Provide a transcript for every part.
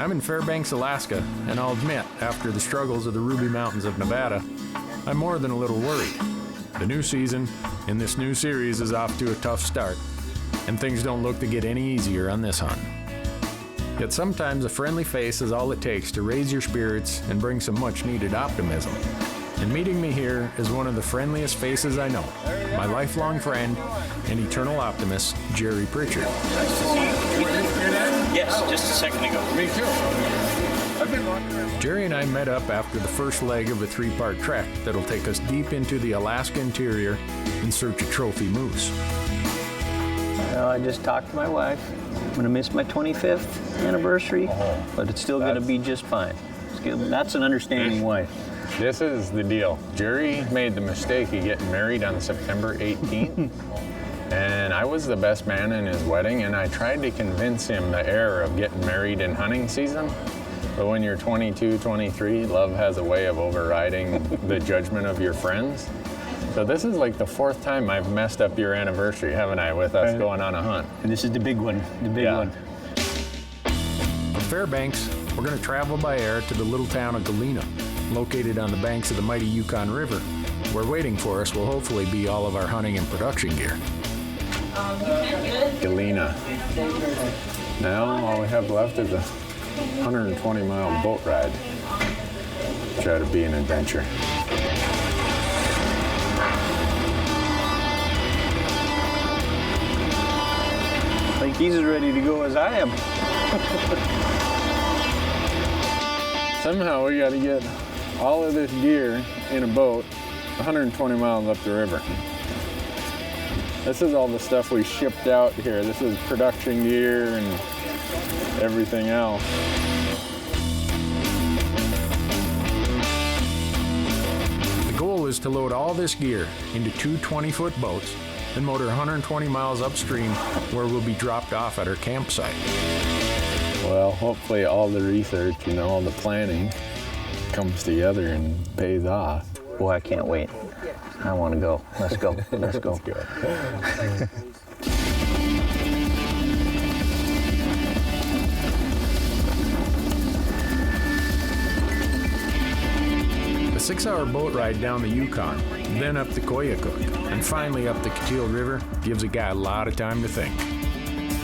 I'm in Fairbanks, Alaska, and I'll admit, after the struggles of the Ruby Mountains of Nevada, I'm more than a little worried. The new season in this new series is off to a tough start, and things don't look to get any easier on this hunt. Yet sometimes a friendly face is all it takes to raise your spirits and bring some much-needed optimism. And meeting me here is one of the friendliest faces I know, my lifelong friend and eternal optimist, Jerry Pritchard. Yes, just a second ago. Me too. Jerry and I met up after the first leg of a 3-part trek that'll take us deep into the Alaska interior in search of trophy moose. Well, I just talked to my wife. I'm going to miss my 25th anniversary, but it's still going to be just fine. That's an understanding wife. This is the deal. Jerry made the mistake of getting married on September 18th. And I was the best man in his wedding, and I tried to convince him the error of getting married in hunting season. But when you're 22, 23, love has a way of overriding the judgment of your friends. So this is like the 4th time I've messed up your anniversary, haven't I, with us going on a hunt? And this is the big one, one. From Fairbanks, we're going to travel by air to the little town of Galena, located on the banks of the mighty Yukon River, where waiting for us will hopefully be all of our hunting and production gear. Galena. Now all we have left is a 120-mile boat ride. Try to be an adventure. I think he's as ready to go as I am. Somehow we got to get all of this gear in a boat 120 miles up the river. This is all the stuff we shipped out here. This is production gear and everything else. The goal is to load all this gear into 2 20-foot boats and motor 120 miles upstream, where we'll be dropped off at our campsite. Well, hopefully all the research and all the planning comes together and pays off. Boy, I can't wait. I want to go. Let's go. Let's go. Let's go. A 6-hour boat ride down the Yukon, then up the Koyukuk, and finally up the Coteau River gives a guy a lot of time to think.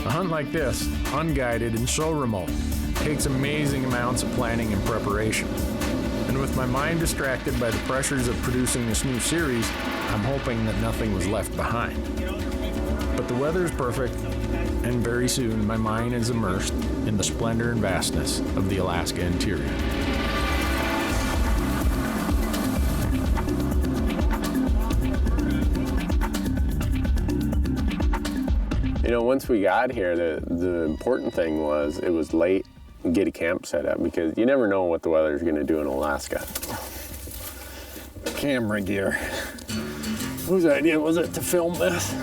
A hunt like this, unguided and so remote, takes amazing amounts of planning and preparation. And with my mind distracted by the pressures of producing this new series, I'm hoping that nothing was left behind. But the weather is perfect, and very soon my mind is immersed in the splendor and vastness of the Alaska interior. You know, once we got here, the important thing was it was late and get a camp set up, because you never know what the weather's going to do in Alaska. Camera gear. Whose idea was it to film this?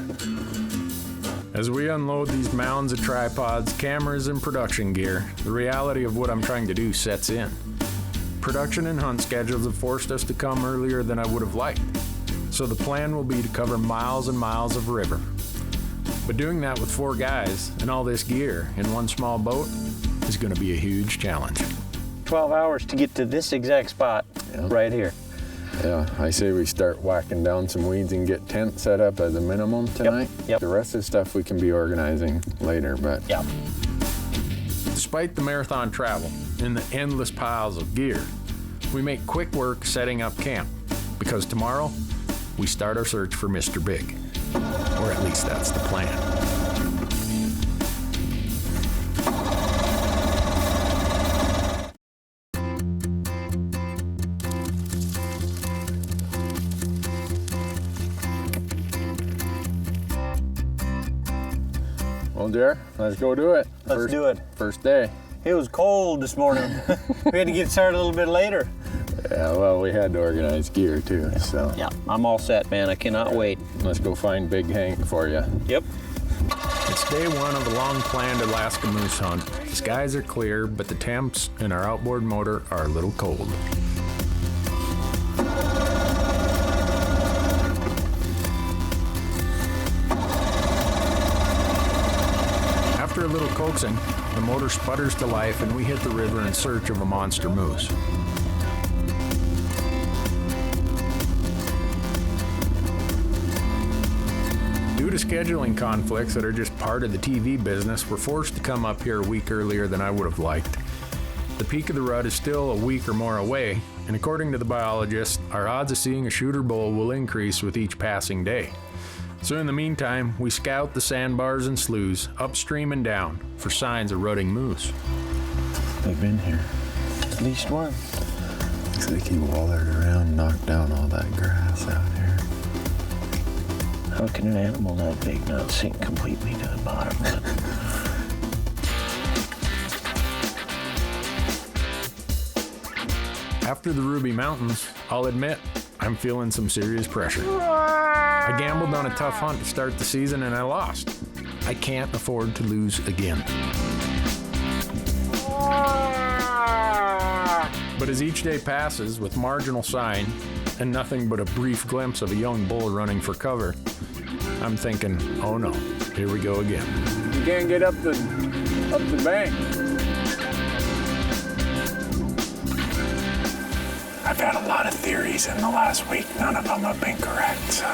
As we unload these mounds of tripods, cameras, and production gear, the reality of what I'm trying to do sets in. Production and hunt schedules have forced us to come earlier than I would have liked, so the plan will be to cover miles and miles of river. But doing that with 4 guys and all this gear in one small boat is going to be a huge challenge. 12 hours to get to this exact spot right here. Yeah, I say we start whacking down some weeds and get tent set up as a minimum tonight. Yep. The rest of the stuff we can be organizing later, but... Yeah. Despite the marathon travel and the endless piles of gear, we make quick work setting up camp, because tomorrow we start our search for Mr. Big. Or at least that's the plan. Well, Jer, let's go do it. Let's do it. First day. It was cold this morning. We had to get started a little bit later. Yeah, well, we had to organize gear too, so. Yeah, I'm all set, man. I cannot wait. Let's go find Big Hank for you. Yep. It's day 1 of a long-planned Alaska moose hunt. The skies are clear, but the temps and our outboard motor are a little cold. After a little Coaxing, the motor sputters to life and we hit the river in search of a monster moose. Due to scheduling conflicts that are just part of the TV business, we're forced to come up here a week earlier than I would have liked. The peak of the rut is still a week or more away, and according to the biologist, our odds of seeing a shooter bull will increase with each passing day. So in the meantime, we scout the sandbars and sloughs, upstream and down, for signs of rutting moose. They've been here. At least one. Looks like he wallered around, knocked down all that grass out here. How can an animal that big not sink completely to the bottom of it? After the Ruby Mountains, I'll admit, I'm feeling some serious pressure. I gambled on a tough hunt to start the season and I lost. I can't afford to lose again. But as each day passes with marginal sign and nothing but a brief glimpse of a young bull running for cover, I'm thinking, oh no, here we go again. You can't get up the bank. I've had a lot of theories in the last week. None of them have been correct, so.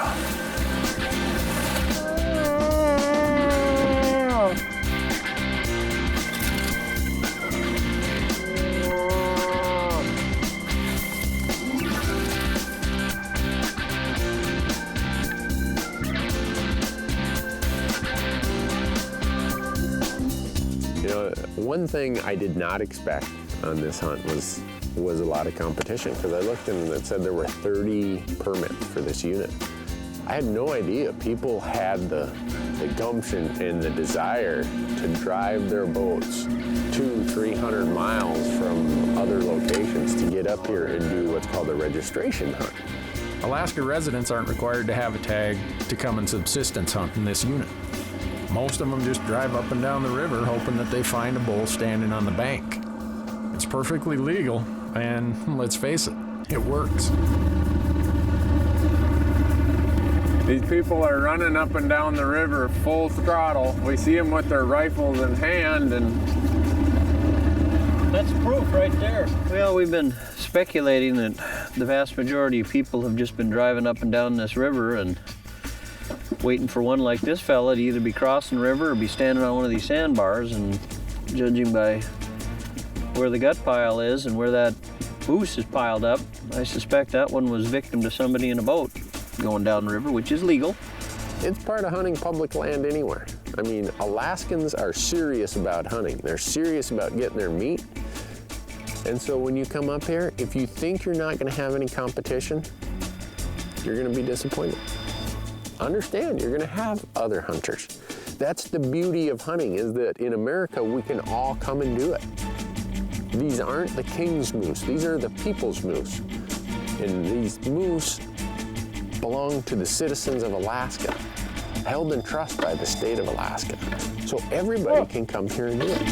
You know, one thing I did not expect on this hunt was a lot of competition, because I looked and it said there were 30 permits for this unit. I had no idea people had the gumption and the desire to drive their boats 200-300 miles from other locations to get up here and do what's called a registration hunt. Alaska residents aren't required to have a tag to come and subsistence hunt in this unit. Most of them just drive up and down the river hoping that they find a bull standing on the bank. It's perfectly legal, and let's face it, it works. These people are running up and down the river full throttle. We see them with their rifles in hand, and That's proof right there. Well, we've been speculating that the vast majority of people have just been driving up and down this river and waiting for one like this fella to either be crossing the river or be standing on one of these sandbars, and judging by where the gut pile is and where that moose is piled up, I suspect that one was victim to somebody in a boat going down the river, which is legal. It's part of hunting public land anywhere. I mean, Alaskans are serious about hunting. They're serious about getting their meat. And so when you come up here, if you think you're not gonna have any competition, you're gonna be disappointed. Understand, you're gonna have other hunters. That's the beauty of hunting, is that in America, we can all come and do it. These aren't the king's moose, these are the people's moose. And these moose belong to the citizens of Alaska, held in trust by the state of Alaska. So everybody can come here and do it.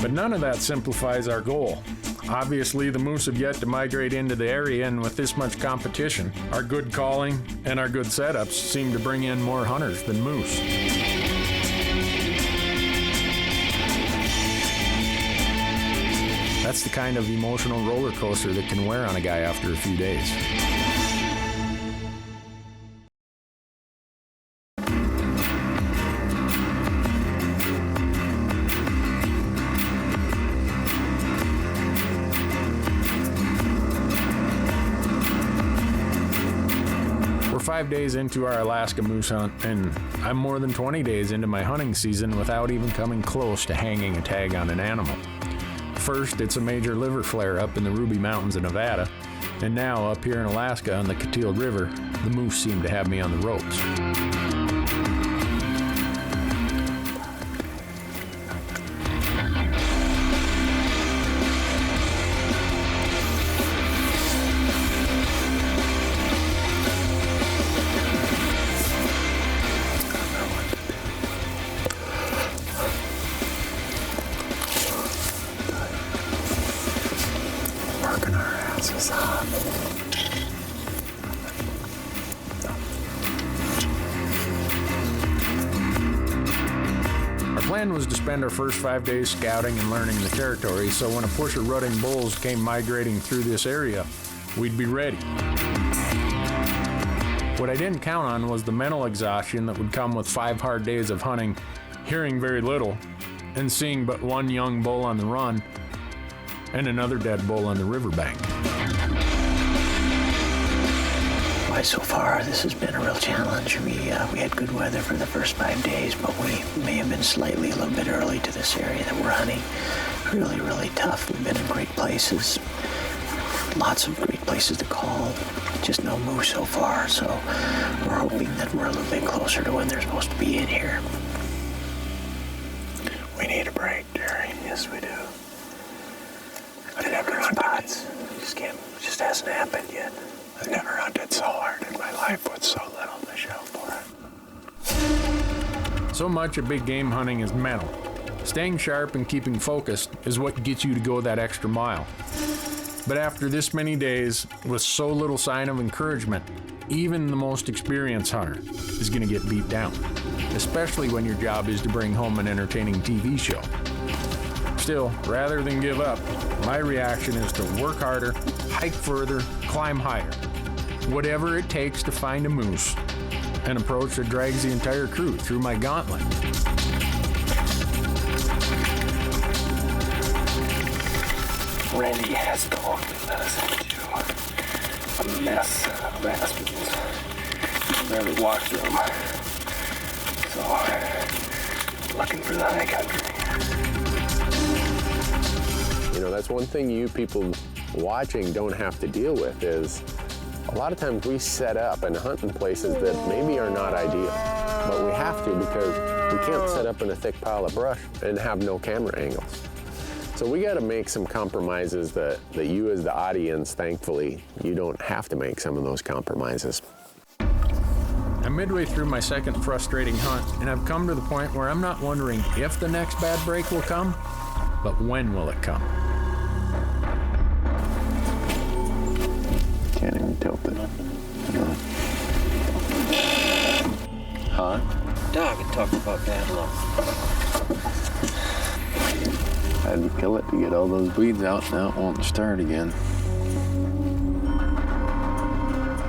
But none of that simplifies our goal. Obviously, the moose have yet to migrate into the area, and with this much competition, our good calling and our good setups seem to bring in more hunters than moose. That's the kind of emotional roller coaster that can wear on a guy after a few days. We're 5 days into our Alaska moose hunt, and I'm more than 20 days into my hunting season without even coming close to hanging a tag on an animal. First, it's a major liver flare up in the Ruby Mountains of Nevada, and now up here in Alaska on the Coteau River, the moose seem to have me on the ropes. Working our asses off. plan was to spend our first 5 days scouting and learning the territory, so when a push of rutting bulls came migrating through this area, we'd be ready. What I didn't count on was the mental exhaustion that would come with 5 hard days of hunting, hearing very little, and seeing but one young bull on the run and another dead bull on the riverbank. Why, so far, this has been a real challenge. We had good weather for the first 5 days, but we may have been slightly a little bit early to this area that we're hunting. Really, really tough. We've been in great places. Lots of great places to call. Just no moose so far, so we're hoping that we're a little bit closer to when they're supposed to be in here. We need a break, Jerry. Yes, we do. I've never hunted. It just hasn't happened yet. I've never hunted so hard in my life with so little to show for it. So much of big game hunting is mental. Staying sharp and keeping focused is what gets you to go that extra mile. But after this many days, with so little sign of encouragement, even the most experienced hunter is going to get beat down, especially when your job is to bring home an entertaining TV show. Still, rather than give up, my reaction is to work harder, hike further, climb higher, whatever it takes to find a moose, an approach that drags the entire crew through my gauntlet. Randy has told me that us into a mess of aspens. Barely walked through them. So, looking for the high country. You know, that's one thing you people watching don't have to deal with is a lot of times we set up and hunt in places that maybe are not ideal, but we have to because we can't set up in a thick pile of brush and have no camera angles. So we got to make some compromises that you as the audience, thankfully, you don't have to make some of those compromises. I'm midway through my second frustrating hunt, and I've come to the point where I'm not wondering if the next bad break will come, but when will it come? Can't even tilt it. Huh? Dog had talked about bad luck. I had to kill it to get all those weeds out. Now it won't start again.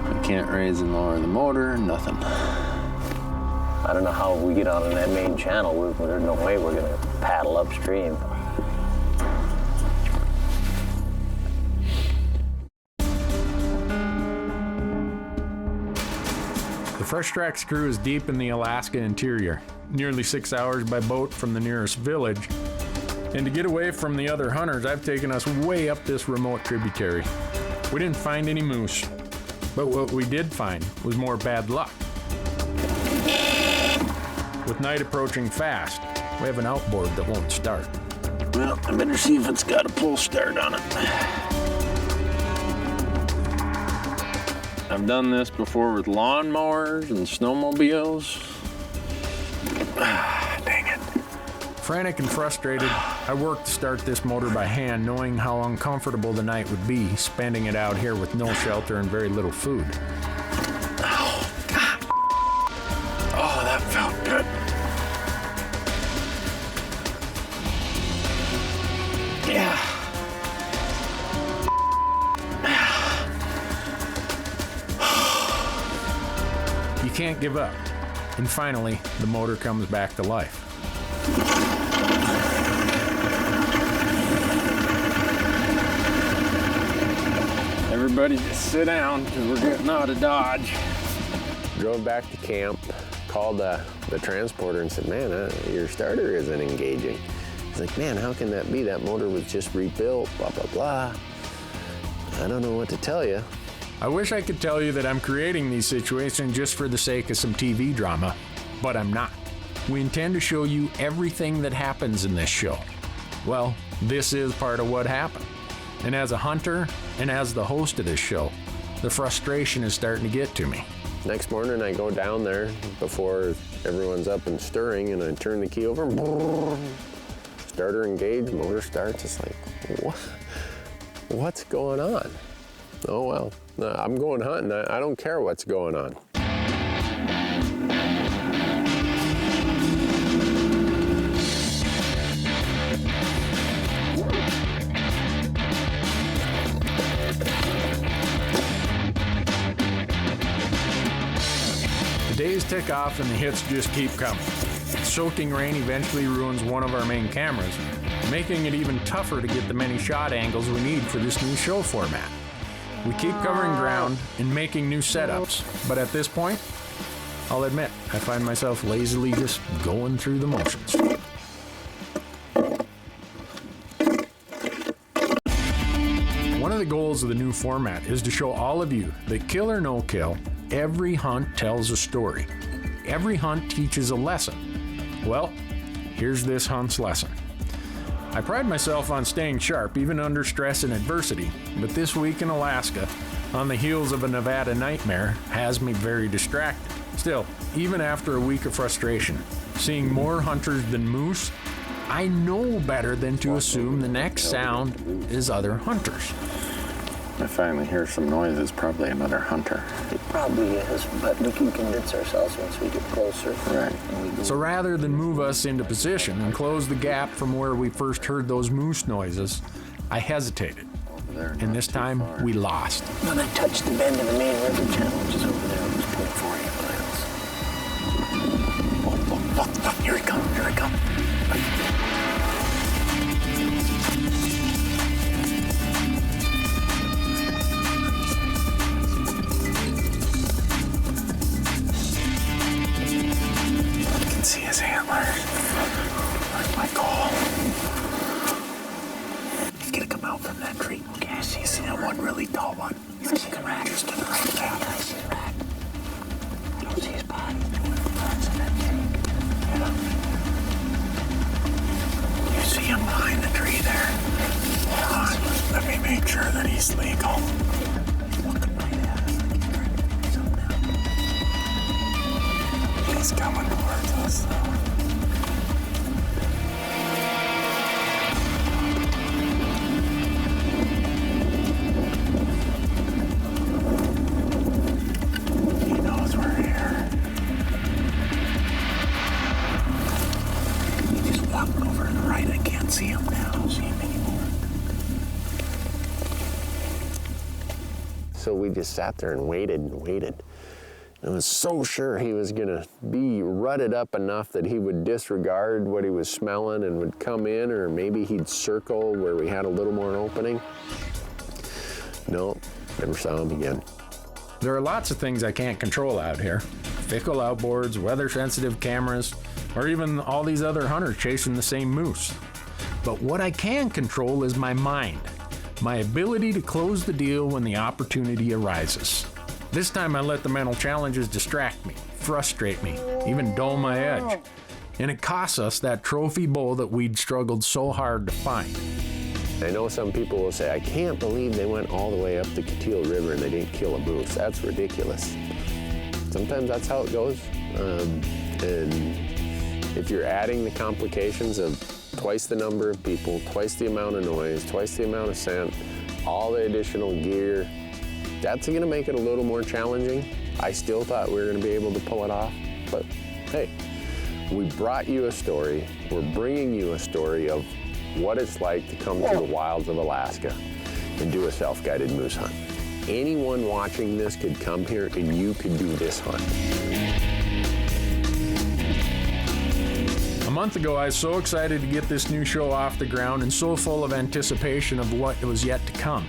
I can't raise and lower the motor, nothing. I don't know how we get on that main channel. There's no way we're going to paddle upstream. The Fresh Tracks crew is deep in the Alaska interior, nearly 6 hours by boat from the nearest village. And to get away from the other hunters, I've taken us way up this remote tributary. We didn't find any moose, but what we did find was more bad luck. With night approaching fast, we have an outboard that won't start. Well, I better see if it's got a pull start on it. I've done this before with lawnmowers and snowmobiles. Dang it. Frantic and frustrated, I worked to start this motor by hand, knowing how uncomfortable the night would be, spending it out here with no shelter and very little food. Oh, God. Oh, that felt good. Yeah. You can't give up. And finally, the motor comes back to life. Everybody just sit down because we're getting out of Dodge. Drove back to camp, called the transporter and said, man, your starter isn't engaging. He's like, man, how can that be? That motor was just rebuilt, blah, blah, blah. I don't know what to tell you. I wish I could tell you that I'm creating these situations just for the sake of some TV drama, but I'm not. We intend to show you everything that happens in this show. Well, this is part of what happened. And as a hunter and as the host of this show, the frustration is starting to get to me. Next morning, I go down there before everyone's up and stirring, and I turn the key over. Starter engaged, motor starts. It's like, what's going on? Oh, well, no, I'm going hunting. I don't care what's going on. days tick off and the hits just keep coming. Soaking rain eventually ruins one of our main cameras, making it even tougher to get the many shot angles we need for this new show format. We keep covering ground and making new setups, but at this point, I'll admit, I find myself lazily just going through the motions. One of the goals of the new format is to show all of you that kill or no kill, every hunt tells a story. Every hunt teaches a lesson. Well, here's this hunt's lesson. I pride myself on staying sharp even under stress and adversity, but this week in Alaska, on the heels of a Nevada nightmare, has me very distracted. Still, even after a week of frustration, seeing more hunters than moose, I know better than to assume the next sound is other hunters. I finally hear some noise. It's probably another hunter. It probably is, but we can convince ourselves once we get closer. Right. So rather than move us into position and close the gap from where we first heard those moose noises, I hesitated. And this time, we lost. When I touched the bend of the main river channel, which is over there, it was 0.48 miles. Look, here it comes, here it comes. See his antlers. That's my goal. He's gonna come out from that tree. Okay, I see that one really tall one. He's gonna come right just to the right there. I see a rack. I don't see his body. It's in that tree. Yeah. You see him behind the tree there? Hold on. Let me make sure that he's legal. He's looking right at us like he's trying to do something now. He's coming towards us, though. He knows we're here. He just walked over to the right. I can't see him now. I don't see him anymore. So we just sat there and waited and waited. I was so sure he was gonna be rutted up enough that he would disregard what he was smelling and would come in, or maybe he'd circle where we had a little more opening. No, never saw him again. There are lots of things I can't control out here. Fickle outboards, weather-sensitive cameras, or even all these other hunters chasing the same moose. But what I can control is my mind, my ability to close the deal when the opportunity arises. This time I let the mental challenges distract me, frustrate me, even dull my edge. And it cost us that trophy bull that we'd struggled so hard to find. I know some people will say, I can't believe they went all the way up the Coteau River and they didn't kill a moose. That's ridiculous. Sometimes that's how it goes. And if you're adding the complications of twice the number of people, twice the amount of noise, twice the amount of scent, all the additional gear, that's gonna make it a little more challenging. I still thought we were gonna be able to pull it off, but hey, we brought you a story. We're bringing you a story of what it's like to come through the wilds of Alaska and do a self-guided moose hunt. Anyone watching this could come here and you could do this hunt. A month ago, I was so excited to get this new show off the ground and so full of anticipation of what was yet to come.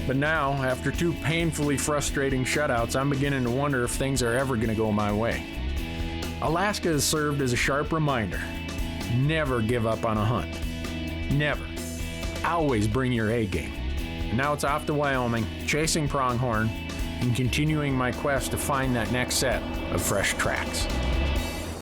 But now, after 2 painfully frustrating shutouts, I'm beginning to wonder if things are ever going to go my way. Alaska has served as a sharp reminder. Never give up on a hunt. Never. Always bring your A game. And now it's off to Wyoming, chasing pronghorn, and continuing my quest to find that next set of fresh tracks.